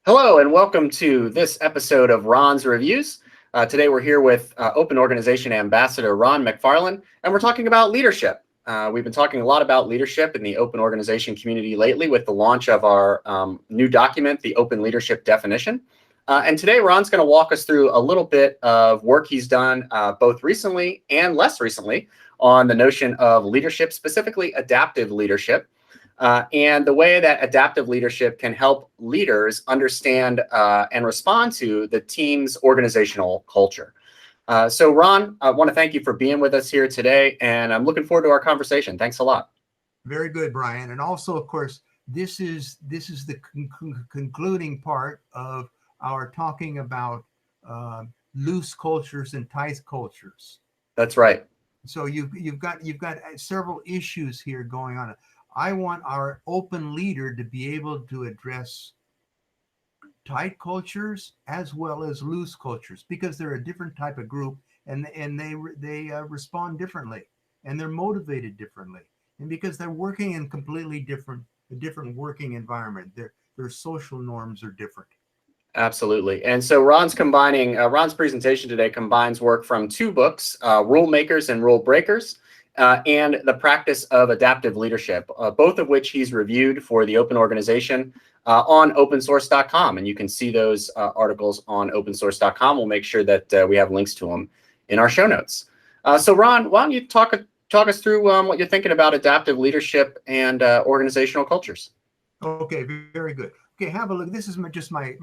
Hello and welcome to this episode of Ron's Reviews. Today we're here with Open Organization Ambassador Ron McFarland, and we're talking about leadership. We've been talking a lot about leadership in the open organization community lately with the launch of our new document, the Open Leadership Definition. And today Ron's going to walk us through a little bit of work he's done both recently and less recently on the notion of leadership, specifically adaptive leadership. And the way that adaptive leadership can help leaders understand and respond to the team's organizational culture. So Ron, I want to thank you for being with us here today, and I'm looking forward to our conversation. Thanks a lot. Very good, Brian. And also, of course, this is the concluding part of our talking about loose cultures and tight cultures. That's right. So you've got several issues here going on. I want our open leader to be able to address tight cultures as well as loose cultures, because they're a different type of group, and they respond differently, and they're motivated differently, and because they're working in completely different working environment, their social norms are different. Absolutely. And so Ron's presentation today combines work from two books, Rule Makers and Rule Breakers, and the practice of adaptive leadership, both of which he's reviewed for the Open Organization on opensource.com. And you can see those articles on opensource.com. We'll make sure that we have links to them in our show notes. So Ron, why don't you talk us through what you're thinking about adaptive leadership and organizational cultures? Okay, very good. Okay, have a look. This is just my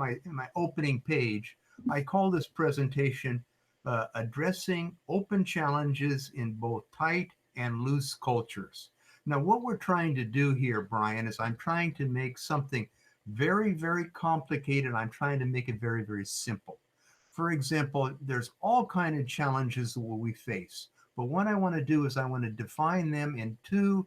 opening page. I call this presentation Addressing Open Challenges in Both Tight and Loose Cultures. Now, what we're trying to do here, Brian, is I'm trying to make something very, very complicated. I'm trying to make it very, very simple. For example, there's all kinds of challenges that we face, but what I want to do is I want to define them in two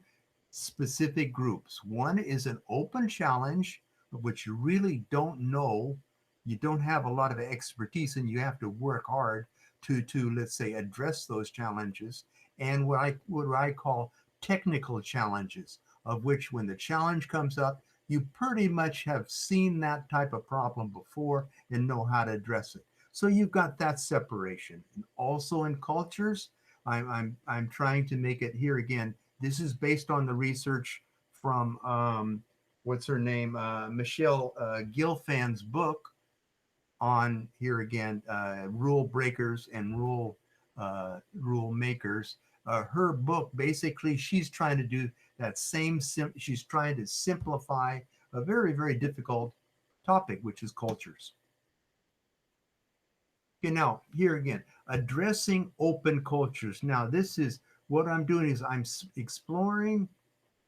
specific groups. One is an open challenge, of which you really don't know, you don't have a lot of expertise, and you have to work hard to let's say address those challenges, and what I call technical challenges, of which when the challenge comes up, you pretty much have seen that type of problem before and know how to address it. So you've got that separation. And also in cultures, I'm trying to make it here again. This is based on the research from what's her name, Michelle Gilfan's book on, here again, Rule Breakers and Rule Makers. Her book, basically, she's trying to do that same, she's trying to simplify a very, very difficult topic, which is cultures. Okay, now, here again, addressing open cultures. Now, this is, what I'm doing is I'm exploring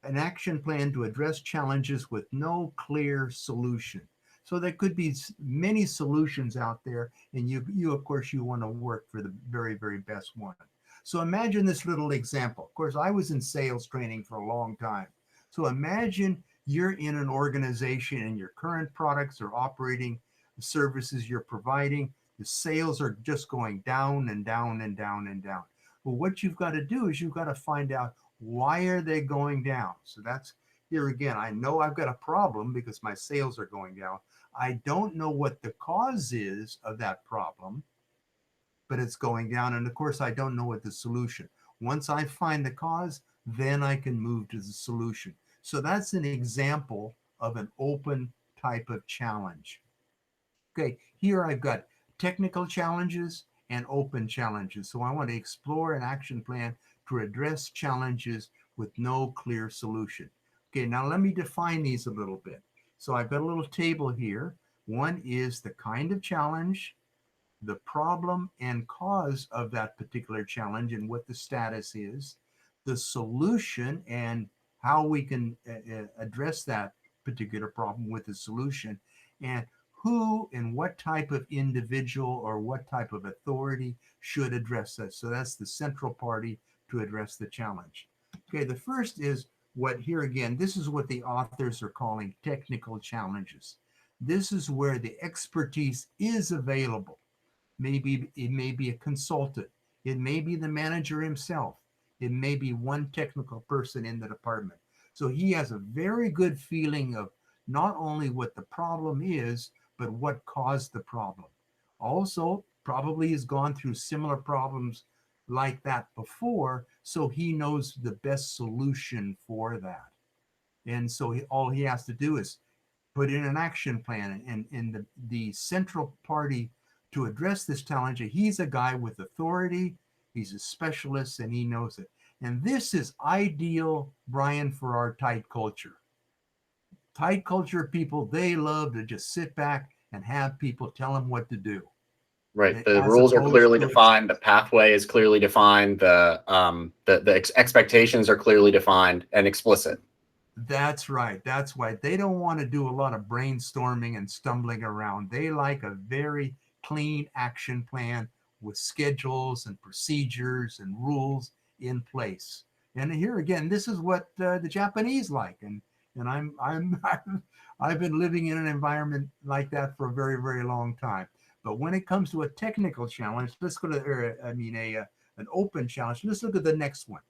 an action plan to address challenges with no clear solution. So there could be many solutions out there, and you of course, you want to work for the very, very best one. So imagine this little example. Of course, I was in sales training for a long time. So imagine you're in an organization and your current products are operating, the services you're providing, the sales are just going down and down and down and down. Well, what you've got to do is you've got to find out, why are they going down? So that's, here again, I know I've got a problem because my sales are going down. I don't know what the cause is of that problem, but it's going down. And of course, I don't know what the solution. Once I find the cause, then I can move to the solution. So that's an example of an open type of challenge. Okay, here I've got technical challenges and open challenges. So I want to explore an action plan to address challenges with no clear solution. Okay, now let me define these a little bit. So I've got a little table here. One is the kind of challenge, the problem and cause of that particular challenge and what the status is, the solution and how we can address that particular problem with the solution, and who and what type of individual or what type of authority should address that. So that's the central party to address the challenge. Okay, the first is what, here again, this is what the authors are calling technical challenges. This is where the expertise is available. Maybe it may be a consultant. It may be the manager himself. It may be one technical person in the department. So he has a very good feeling of not only what the problem is, but what caused the problem. Also, probably has gone through similar problems like that before, so he knows the best solution for that. And so all he has to do is put in an action plan. And the central party to address this challenge, he's a guy with authority, he's a specialist, and he knows it. And this is ideal, Brian, for our tight culture. Tight culture people, they love to just sit back and have people tell them what to do. Right. The rules are clearly defined. The pathway is clearly defined. The expectations are clearly defined and explicit. That's right. That's why they don't want to do a lot of brainstorming and stumbling around. They like a very clean action plan with schedules and procedures and rules in place. And here again, this is what the Japanese like, and I've been living in an environment like that for a very, very long time. But when it comes to a technical challenge, let's go to an open challenge. Let's look at the next one.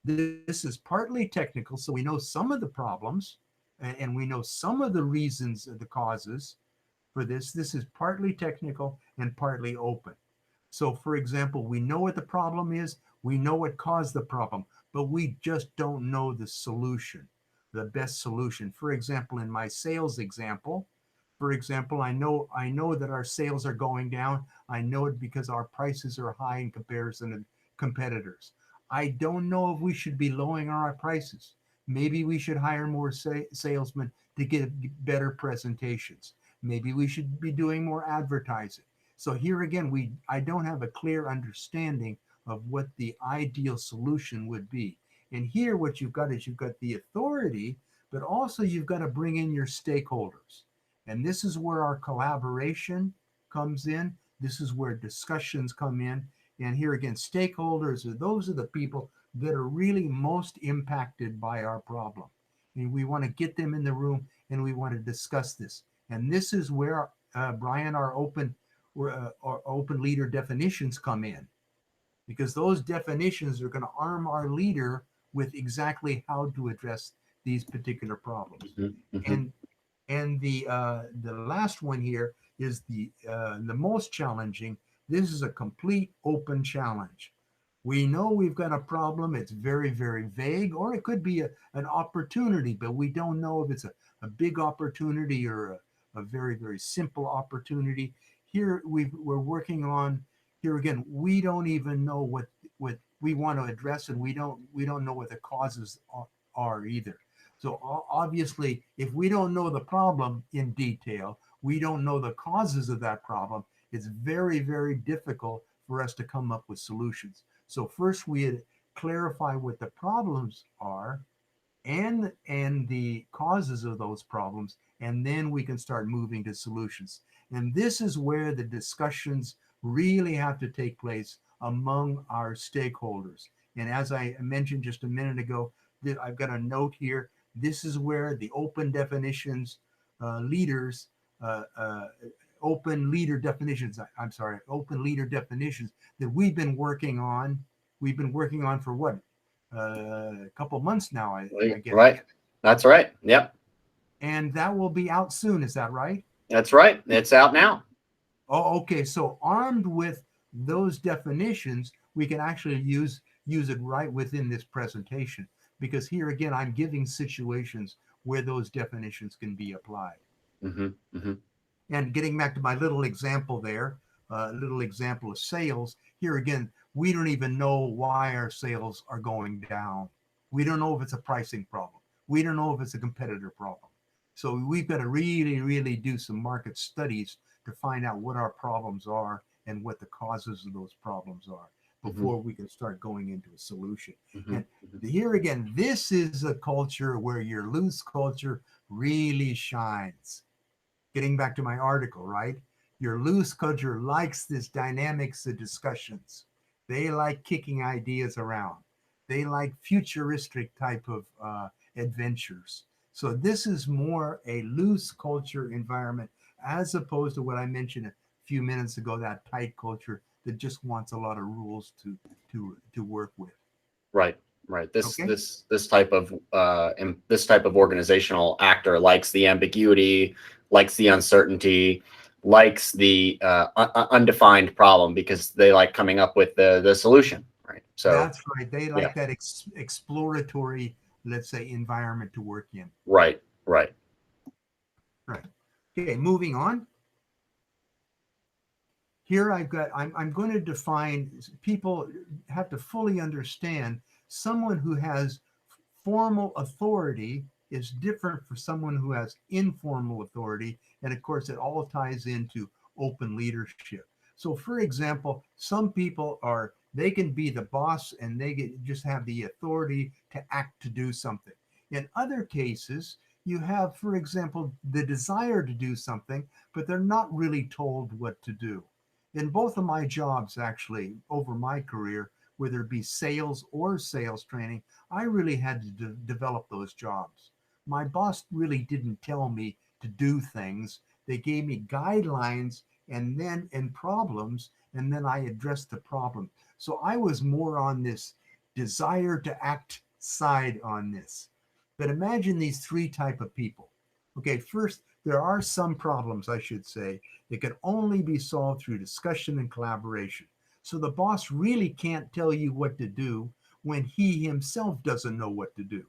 This is partly technical, so we know some of the problems and we know some of the reasons, the causes for this. This is partly technical and partly open. So, for example, we know what the problem is, we know what caused the problem, but we just don't know the solution, the best solution. For example, in my sales example, I know that our sales are going down. I know it because our prices are high in comparison to competitors. I don't know if we should be lowering our prices. Maybe we should hire more salesmen to get better presentations. Maybe we should be doing more advertising. So here again, I don't have a clear understanding of what the ideal solution would be. And here what you've got is you've got the authority, but also you've got to bring in your stakeholders. And this is where our collaboration comes in. This is where discussions come in. And here again, stakeholders, those are the people that are really most impacted by our problem. And we want to get them in the room and we want to discuss this. And this is where, Brian, our open leader definitions come in, because those definitions are going to arm our leader with exactly how to address these particular problems. Mm-hmm. Mm-hmm. And the last one here is the most challenging. This is a complete open challenge. We know we've got a problem. It's very, very vague, or it could be an opportunity, but we don't know if it's a big opportunity or a very, very simple opportunity. Here we're working on, here again, we don't even know what we want to address, and we don't know what the causes are either. So obviously, if we don't know the problem in detail, we don't know the causes of that problem, it's very, very difficult for us to come up with solutions. So first we clarify what the problems are and the causes of those problems, and then we can start moving to solutions. And this is where the discussions really have to take place among our stakeholders. And as I mentioned just a minute ago, I've got a note here. This is where the open definitions, open leader definitions that we've been working on. We've been working on for what? A couple months now, I guess. Right. That's right. Yep. And that will be out soon. Is that right? That's right. It's out now. Oh, okay. So armed with those definitions, we can actually use it right within this presentation, because here again, I'm giving situations where those definitions can be applied. Mm-hmm. Mm-hmm. And getting back to my little example there, little example of sales, here again, we don't even know why our sales are going down. We don't know if it's a pricing problem. We don't know if it's a competitor problem. So we've got to really, really do some market studies to find out what our problems are and what the causes of those problems are before we can start going into a solution. And here again, this is a culture where your loose culture really shines. Getting back to my article, right? Your loose culture likes this dynamics of discussions. They like kicking ideas around. They like futuristic type of adventures. So this is more a loose culture environment, as opposed to what I mentioned a few minutes ago, that tight culture that just wants a lot of rules to work with. Right. Right. This Okay. this type of this type of organizational actor likes the ambiguity, likes the uncertainty, likes the undefined problem because they like coming up with the solution. Right. So That's right. They yeah. like that exploratory, let's say, environment to work in. Right. Right. Right. Okay, moving on. Here I'm going to define, people have to fully understand someone who has formal authority is different for someone who has informal authority. And of course, it all ties into open leadership. So for example, some people they can be the boss and just have the authority to act to do something. In other cases, you have, for example, the desire to do something, but they're not really told what to do. In both of my jobs, actually, over my career, whether it be sales or sales training, I really had to develop those jobs. My boss really didn't tell me to do things. They gave me guidelines and problems, and then I addressed the problem. So I was more on this desire to act side on this. But imagine these three type of people. Okay, first, there are some problems, I should say, that can only be solved through discussion and collaboration. So the boss really can't tell you what to do when he himself doesn't know what to do.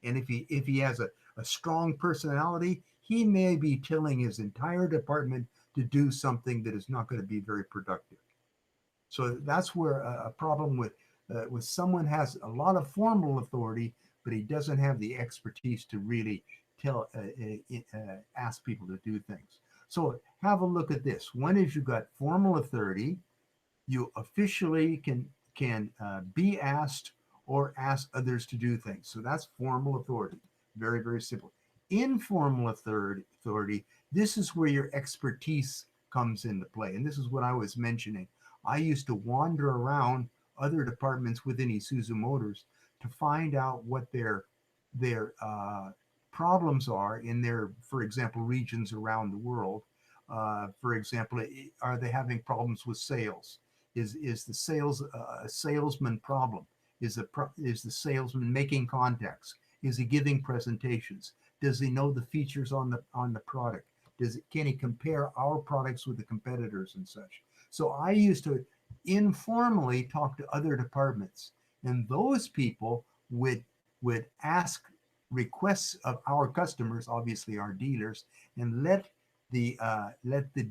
And if he has a strong personality, he may be telling his entire department to do something that is not going to be very productive. So that's where a problem with someone has a lot of formal authority, but he doesn't have the expertise to really ask people to do things. So have a look at this. One is you've got formal authority. You officially can be asked or ask others to do things. So that's formal authority. Very, very simple. Informal authority, this is where your expertise comes into play. And this is what I was mentioning. I used to wander around other departments within Isuzu Motors to find out what their problems are in their, for example, regions around the world. For example, are they having problems with sales? Is the sales a salesman problem? Is the salesman making contacts? Is he giving presentations? Does he know the features on the product? Can he compare our products with the competitors and such? So I used to informally talk to other departments, and those people would ask requests of our customers, obviously our dealers, and let the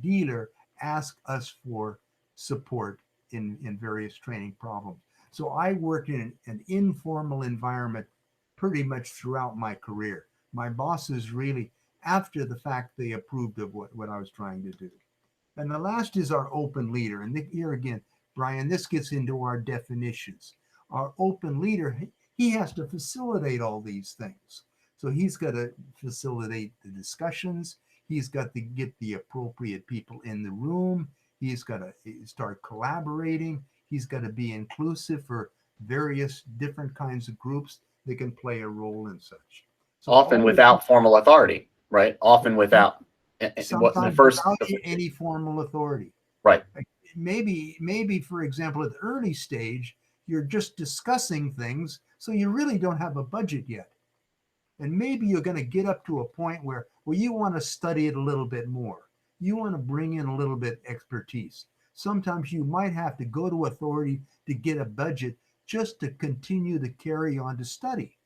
dealer ask us for support in various training problems. So I worked in an informal environment pretty much throughout my career. My bosses really, after the fact, they approved of what I was trying to do. And the last is our open leader. And here again, Brian, this gets into our definitions. Our open leader, he has to facilitate all these things. So he's got to facilitate the discussions. He's got to get the appropriate people in the room. He's got to start collaborating. He's got to be inclusive for various different kinds of groups that can play a role in such. So often without formal authority, right? Often without what the sometimes first without any formal authority. right. Like maybe for example, at the early stage, you're just discussing things, so you really don't have a budget yet. And maybe you're going to get up to a point where you want to study it a little bit more. You want to bring in a little bit expertise. Sometimes you might have to go to authority to get a budget just to continue to carry on to study.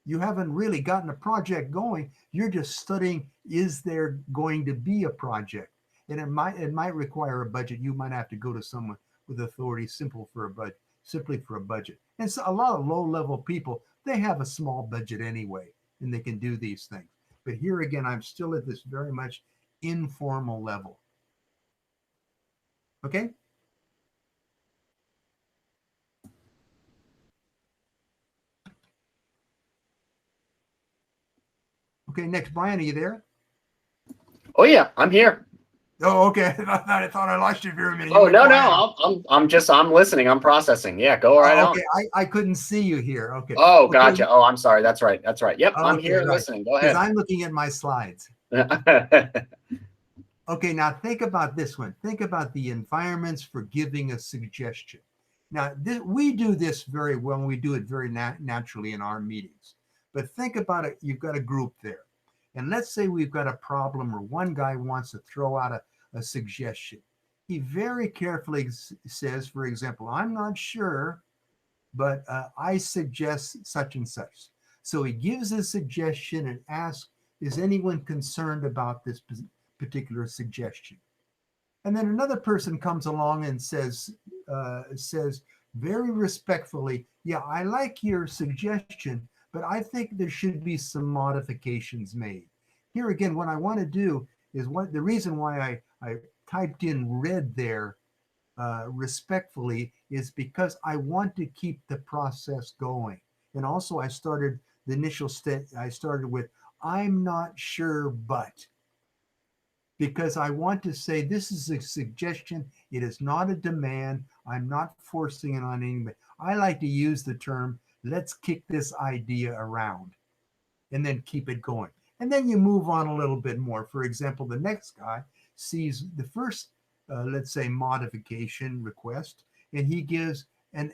You haven't really gotten a project going. You're just studying, is there going to be a project? And it might require a budget. You might have to go to someone with authority simply for a budget. And so a lot of low-level people, they have a small budget anyway, and they can do these things. But here again, I'm still at this very much informal level. Okay? Okay, next, Brian, are you there? Oh yeah, I'm here. Oh, okay. I thought I lost you for a minute. Oh no, I'm listening. I'm processing. Yeah, go right on. Okay, I couldn't see you here. Okay. Oh, okay. Gotcha. Oh, I'm sorry. That's right. Yep, I'm Okay, here right. listening. Go Because ahead. I'm looking at my slides. Okay, now think about this one. Think about the environments for giving a suggestion. Now, we do this very well, and we do it very naturally in our meetings. But think about it. You've got a group there. And let's say we've got a problem, or one guy wants to throw out a suggestion. He very carefully says, for example, I'm not sure, but I suggest such and such. So he gives a suggestion and asks, is anyone concerned about this particular suggestion? And then another person comes along and says very respectfully, yeah, I like your suggestion, but I think there should be some modifications made. Here again, what I want to do is the reason why I typed in red there respectfully is because I want to keep the process going. And also I started the initial step, I started with, I'm not sure, but, because I want to say this is a suggestion. It is not a demand. I'm not forcing it on anybody. I like to use the term, let's kick this idea around and then keep it going. And then you move on a little bit more. For example, the next guy sees the first, let's say, modification request, and he gives a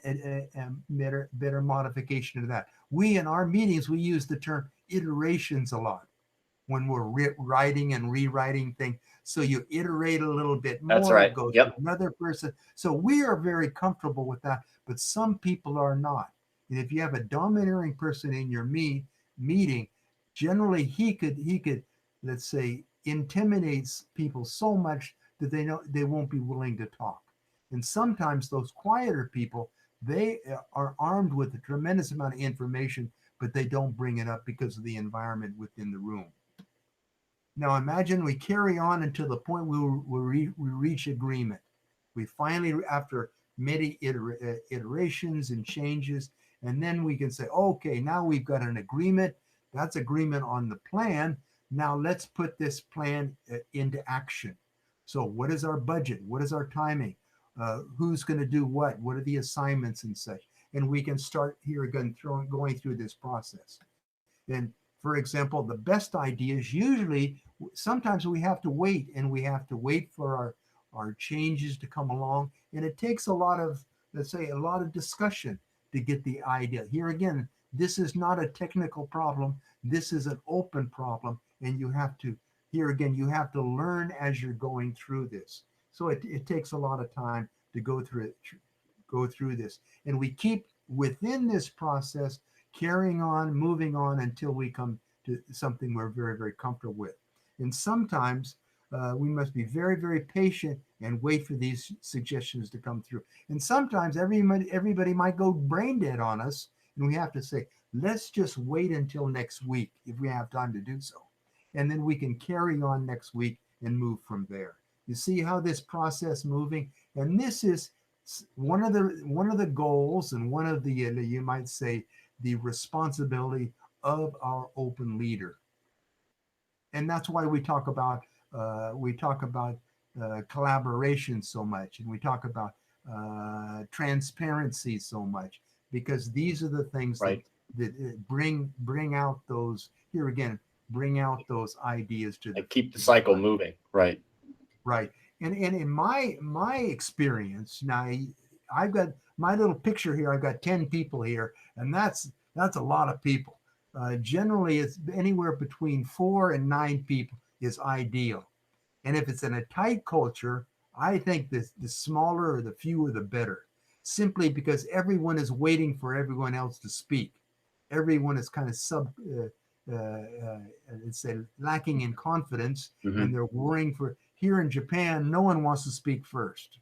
better modification to that. We, in our meetings, we use the term iterations a lot when we're writing and rewriting things. So you iterate a little bit more. That's right. Go Yep. to another person. So we are very comfortable with that, but some people are not. And if you have a domineering person in your meeting, generally he could, let's say, intimidates people so much that they won't be willing to talk. And sometimes those quieter people, they are armed with a tremendous amount of information, but they don't bring it up because of the environment within the room. Now imagine we carry on until the point we reach agreement. We finally, after many iterations and changes, and then we can say, okay, now we've got an agreement. That's agreement on the plan. Now let's put this plan into action. So what is our budget? What is our timing? Who's going to do what? What are the assignments and such? And we can start here again going through this process. Then, for example, the best ideas usually, sometimes we have to wait, and we have to wait for our changes to come along. And it takes a lot of, let's say, a lot of discussion to get the idea. Here again, this is not a technical problem. This is an open problem. And you have to, here again, you have to learn as you're going through this. So it takes a lot of time to go through this. And we keep within this process, carrying on, moving on until we come to something we're very, very comfortable with. And sometimes we must be very, very patient and wait for these suggestions to come through. And sometimes everybody might go brain dead on us, and we have to say, let's just wait until next week if we have time to do so. And then we can carry on next week and move from there. You see how this process moving? And this is one of the goals, and one of the, you might say, the responsibility of our open leader. And that's why we talk about collaboration so much, and we talk about transparency so much, because these are the things right. that bring out those, here again, bring out those ideas to keep the cycle moving. Right. Right. And in my experience, now I've got my little picture here. I've got 10 people here, and that's a lot of people. Generally, it's anywhere between 4 and 9 people is ideal. And if it's in a tight culture, I think the smaller or the fewer, the better. Simply because everyone is waiting for everyone else to speak. Everyone is kind of let's say, lacking in confidence, and they're worrying for. Here in Japan, no one wants to speak first.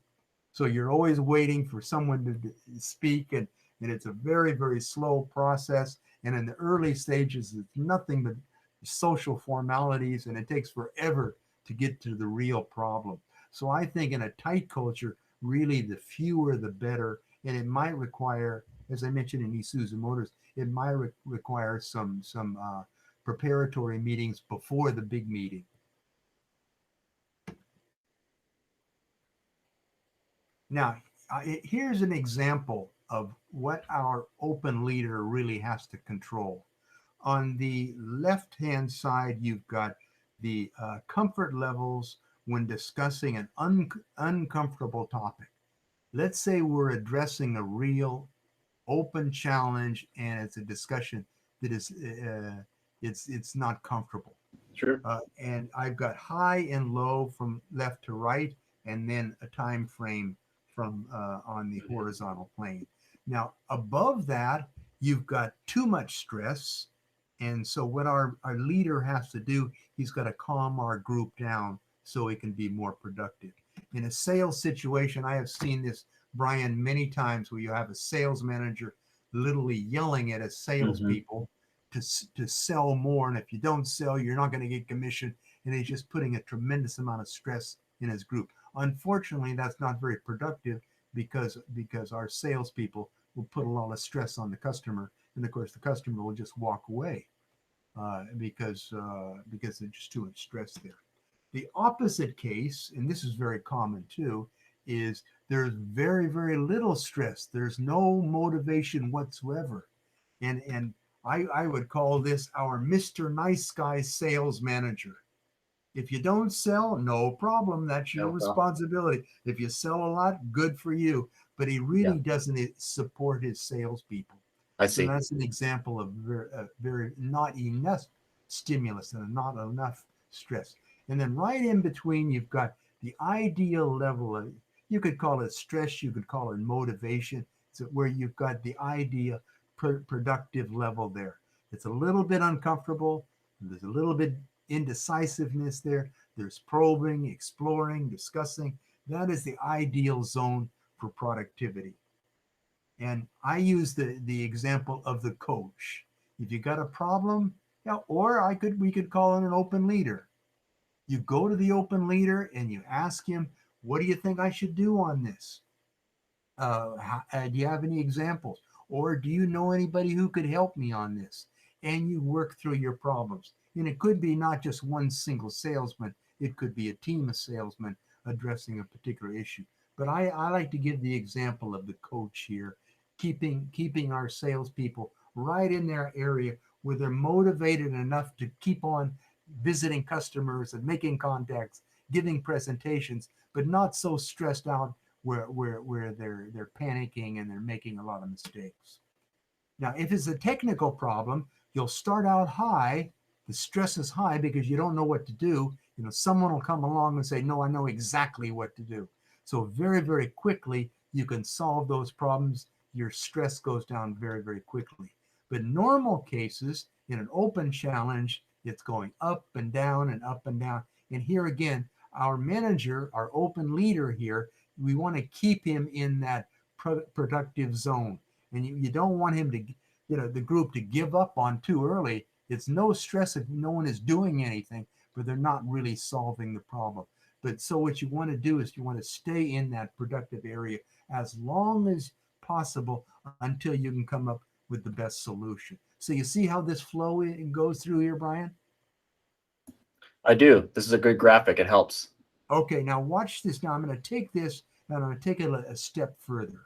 So you're always waiting for someone to speak, and it's a very, very slow process. And in the early stages, it's nothing but social formalities, and it takes forever to get to the real problem. So I think in a tight culture, really the fewer the better. And it might require, as I mentioned in Isuzu Motors, it might require some preparatory meetings before the big meeting. Now, here's an example of what our open leader really has to control. On the left-hand side, you've got the comfort levels when discussing an uncomfortable topic. Let's say we're addressing a real open challenge and it's a discussion that is it's not comfortable. Sure. And I've got high and low from left to right, and then a time frame from on the horizontal plane. Now, above that, you've got too much stress. And so, what our leader has to do, he's got to calm our group down so he can be more productive. In a sales situation, I have seen this, Brian, many times where you have a sales manager literally yelling at his salespeople to sell more. And if you don't sell, you're not going to get commission. And he's just putting a tremendous amount of stress in his group. Unfortunately, that's not very productive because our salespeople will put a lot of stress on the customer. And of course, the customer will just walk away because there's just too much stress there. The opposite case, and this is very common too, is there's very, very little stress. There's no motivation whatsoever. And I would call this our Mr. Nice Guy sales manager. If you don't sell, no problem. That's your responsibility. If you sell a lot, good for you. But he really doesn't support his salespeople. I see. So that's an example of very not enough stimulus and not enough stress. And then right in between, you've got the ideal level of, you could call it stress, you could call it motivation. So where you've got the ideal productive level there. It's a little bit uncomfortable. There's a little bit indecisiveness there. There's probing, exploring, discussing. That is the ideal zone for productivity. And I use the example of the coach. If you got a problem, or we could call it an open leader. You go to the open leader and you ask him, what do you think I should do on this? Do you have any examples? Or do you know anybody who could help me on this? And you work through your problems. And it could be not just one single salesman. It could be a team of salesmen addressing a particular issue. But I like to give the example of the coach here, keeping our salespeople right in their area where they're motivated enough to keep on visiting customers and making contacts, giving presentations, but not so stressed out where they're panicking and they're making a lot of mistakes. Now, if it's a technical problem, you'll start out high. The stress is high because you don't know what to do. Someone will come along and say, no, I know exactly what to do. So very, very quickly, you can solve those problems. Your stress goes down very, very quickly. But normal cases, in an open challenge, it's going up and down and up and down. And here again, our manager, our open leader here, we want to keep him in that productive zone. And you don't want him to, the group to give up on too early. It's no stress if no one is doing anything, but they're not really solving the problem. But so what you want to do is you want to stay in that productive area as long as possible until you can come up with the best solution. So you see how this flow goes through here, Brian? I do. This is a good graphic. It helps. Okay, now watch this. Now I'm going to take this and I'm going to take it a step further.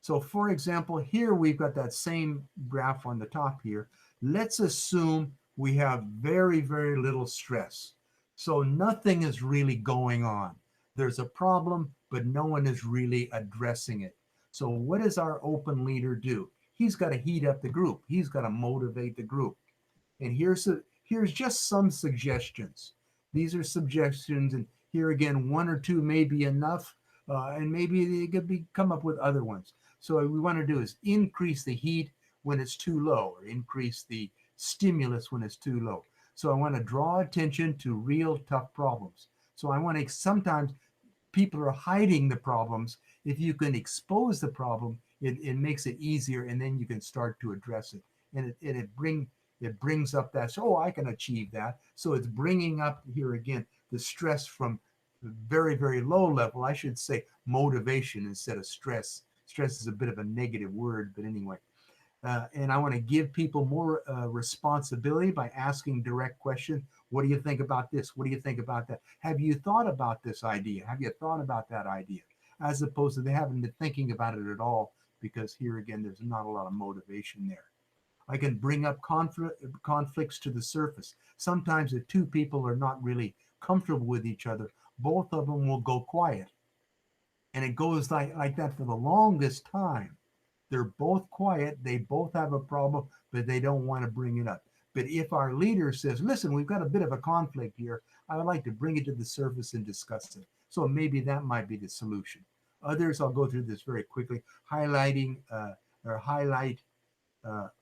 So for example, here we've got that same graph on the top here. Let's assume we have very, very little stress. So nothing is really going on. There's a problem, but no one is really addressing it. So what does our open leader do? He's got to heat up the group. He's got to motivate the group. And here's just some suggestions. These are suggestions, and here again, one or two may be enough, and maybe they could come up with other ones. So what we want to do is increase the heat when it's too low, or increase the stimulus when it's too low. So I want to draw attention to real tough problems. So I want to, sometimes people are hiding the problems. If you can expose the problem, it makes it easier, and then you can start to address it. And it brings up that, so I can achieve that. So it's bringing up here again the stress from very, very low level. I should say motivation instead of stress. Stress is a bit of a negative word, but anyway. And I want to give people more responsibility by asking direct questions. What do you think about this? What do you think about that? Have you thought about this idea? Have you thought about that idea? As opposed to they haven't been thinking about it at all, because here again, there's not a lot of motivation there. I can bring up conflicts to the surface. Sometimes the two people are not really comfortable with each other, both of them will go quiet. And it goes like that for the longest time. They're both quiet. They both have a problem, but they don't want to bring it up. But if our leader says, listen, we've got a bit of a conflict here, I would like to bring it to the surface and discuss it. So maybe that might be the solution. Others, I'll go through this very quickly, highlight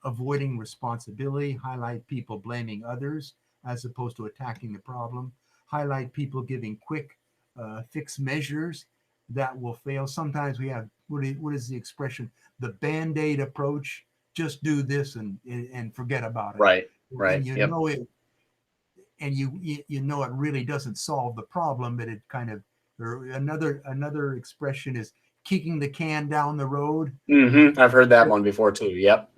avoiding responsibility, highlight people blaming others as opposed to attacking the problem, highlight people giving quick fix measures that will fail. Sometimes we have, what is the expression? The Band-Aid approach. Just do this and forget about it. Right. And you know it, and you know it really doesn't solve the problem, but it kind of, or another expression is kicking the can down the road. I've heard that one before too. Yep.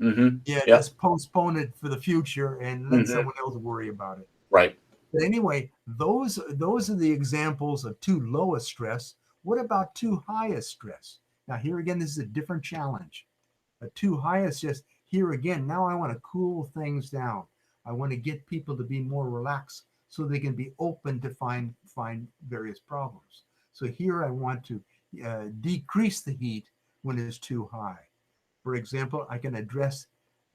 Yeah, just postpone it for the future and let someone else worry about it. Right. But anyway, those are the examples of too low a stress. What about too high a stress? Now here again, this is a different challenge. A too high is just, here again, now I want to cool things down. I want to get people to be more relaxed so they can be open to find various problems. So here I want to decrease the heat when it's too high. For example, I can address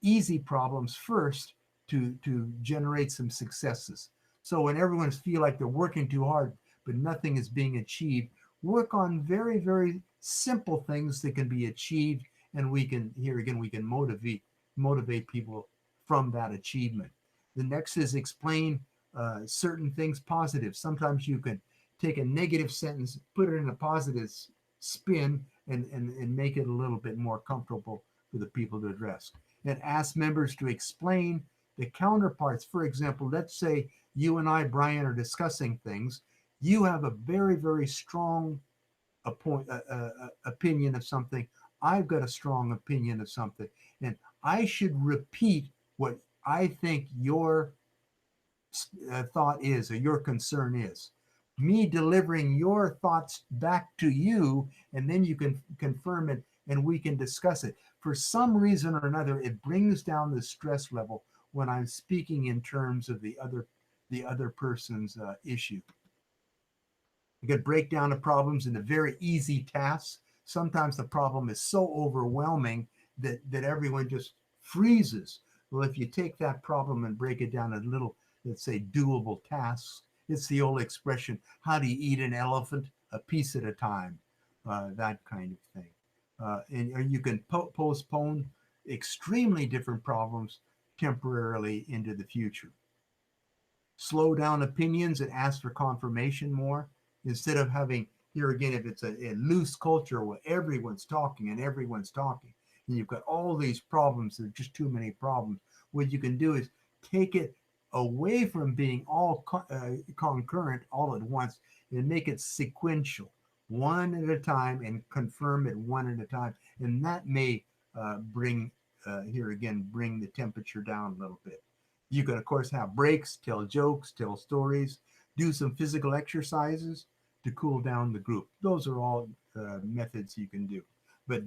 easy problems first to generate some successes. So when everyone feels like they're working too hard, but nothing is being achieved, work on very, very simple things that can be achieved. And we can, here again, we can motivate people from that achievement. The next is explain certain things positive. Sometimes you can take a negative sentence, put it in a positive spin, and make it a little bit more comfortable for the people to address. And ask members to explain the counterparts. For example, let's say you and I, Brian, are discussing things. You have a very, very strong opinion of something. I've got a strong opinion of something. And I should repeat what I think your thought is or your concern is. Me delivering your thoughts back to you, and then you can confirm it and we can discuss it. For some reason or another, it brings down the stress level when I'm speaking in terms of the other person's issue. You can break down the problems into very easy tasks. Sometimes the problem is so overwhelming that everyone just freezes. Well, if you take that problem and break it down into little, let's say, doable tasks, it's the old expression, how do you eat an elephant? A piece at a time, that kind of thing. And you can postpone extremely different problems temporarily into the future. Slow down opinions and ask for confirmation more. Instead of having, here again, if it's a loose culture where everyone's talking and you've got all these problems, there are just too many problems, what you can do is take it away from being all concurrent all at once and make it sequential, one at a time, and confirm it one at a time. And that may bring the temperature down a little bit. You can, of course, have breaks, tell jokes, tell stories, do some physical exercises to cool down the group. Those are all methods you can do. But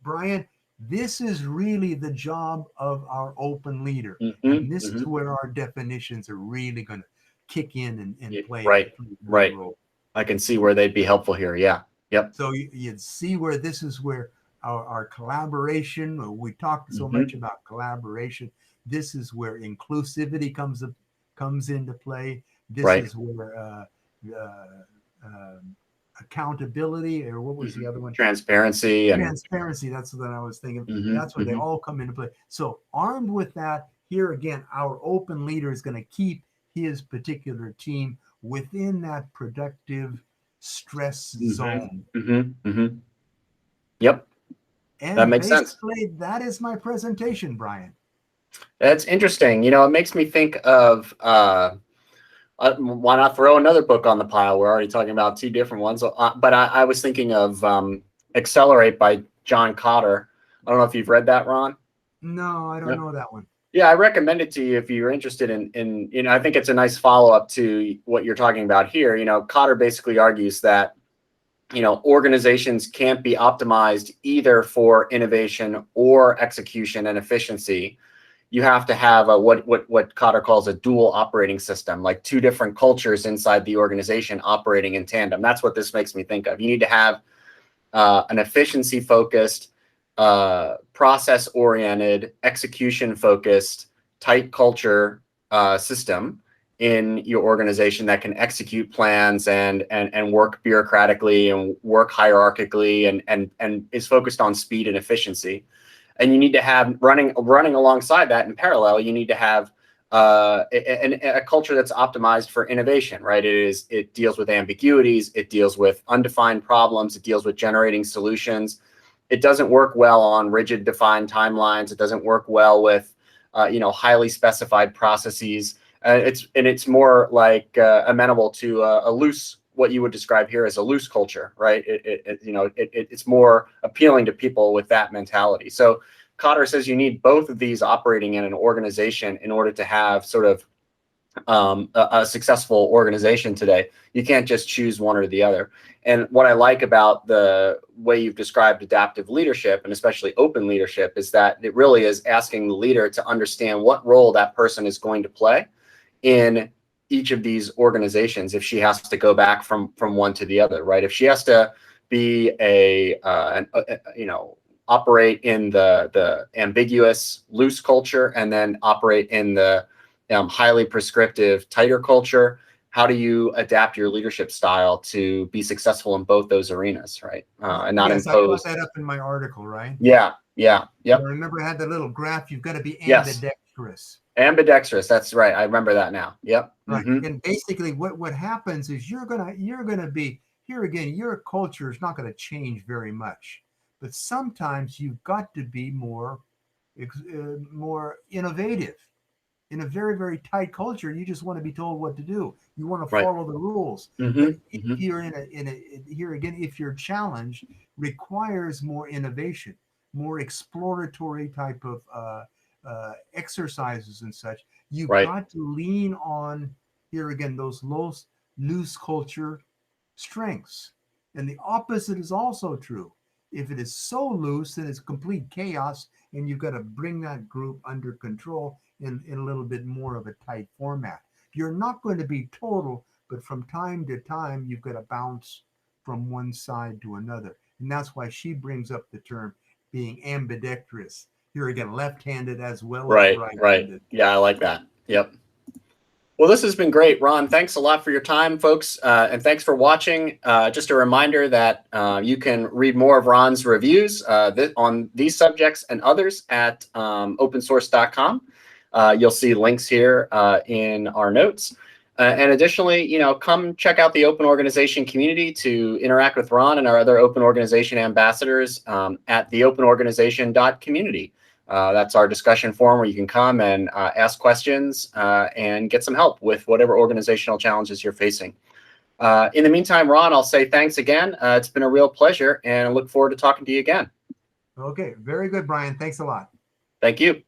Brian, this is really the job of our open leader. And this is where our definitions are really going to kick in and play. Right. Role. I can see where they'd be helpful here. Yeah. Yep. So you'd see where this is where our collaboration, we talked so much about collaboration. This is where inclusivity comes into play. This is where accountability, or what was the other one? Transparency. Transparency. That's what I was thinking. That's where they all come into play. So armed with that, here again, our open leader is going to keep his particular team within that productive stress zone. Yep. And that makes sense. That is my presentation, Brian. That's interesting. It makes me think of why not throw another book on the pile? We're already talking about two different ones, but I was thinking of Accelerate by John Kotter. I don't know if you've read that, Ron. No, I don't know that one. Yeah, I recommend it to you if you're interested in I think it's a nice follow-up to what you're talking about here. Kotter basically argues that organizations can't be optimized either for innovation or execution and efficiency. you have to have what Cotter calls a dual operating system, like two different cultures inside the organization operating in tandem. That's what this makes me think of. You need to have an efficiency-focused, process-oriented, execution-focused, tight culture system in your organization that can execute plans and work bureaucratically and work hierarchically and is focused on speed and efficiency. And you need to have running alongside that in parallel, you need to have a culture that's optimized for innovation, right? It deals with ambiguities, it deals with undefined problems, it deals with generating solutions. It doesn't work well on rigid defined timelines. It doesn't work well with highly specified processes. It's more like amenable to a loose, what you would describe here as a loose culture, right? It's more appealing to people with that mentality. So Cotter says you need both of these operating in an organization in order to have sort of a successful organization today. You can't just choose one or the other. And what I like about the way you've described adaptive leadership, and especially open leadership, is that it really is asking the leader to understand what role that person is going to play in each of these organizations if she has to go back from one to the other, right? If she has to be operate in the ambiguous, loose culture and then operate in the highly prescriptive, tighter culture, how do you adapt your leadership style to be successful in both those arenas, right? And not impose. I brought that up in my article, right? Yeah. Yep. I remember I had the little graph. You've got to be ambidextrous. Ambidextrous. That's right. I remember that now. Yep. Right. And basically, what happens is you're gonna be here again. Your culture is not going to change very much, but sometimes you've got to be more innovative. In a very, very tight culture, you just want to be told what to do. You want to follow the rules. But if you're if your challenge requires more innovation, more exploratory type of exercises and such, you've got to lean on, here again, those loose culture strengths. And the opposite is also true. If it is so loose, then it's complete chaos, and you've got to bring that group under control in a little bit more of a tight format. You're not going to be total, but from time to time, you've got to bounce from one side to another. And that's why she brings up the term being ambidextrous. Here again, left-handed as well as right-handed. Right. Yeah, I like that. Yep. Well, this has been great, Ron. Thanks a lot for your time, folks, and thanks for watching. Just a reminder that you can read more of Ron's reviews on these subjects and others at opensource.com. You'll see links here in our notes. And additionally, come check out the open organization community to interact with Ron and our other open organization ambassadors at theopenorganization.community. That's our discussion forum where you can come and ask questions and get some help with whatever organizational challenges you're facing. In the meantime, Ron, I'll say thanks again. It's been a real pleasure, and I look forward to talking to you again. Okay, very good, Brian. Thanks a lot. Thank you.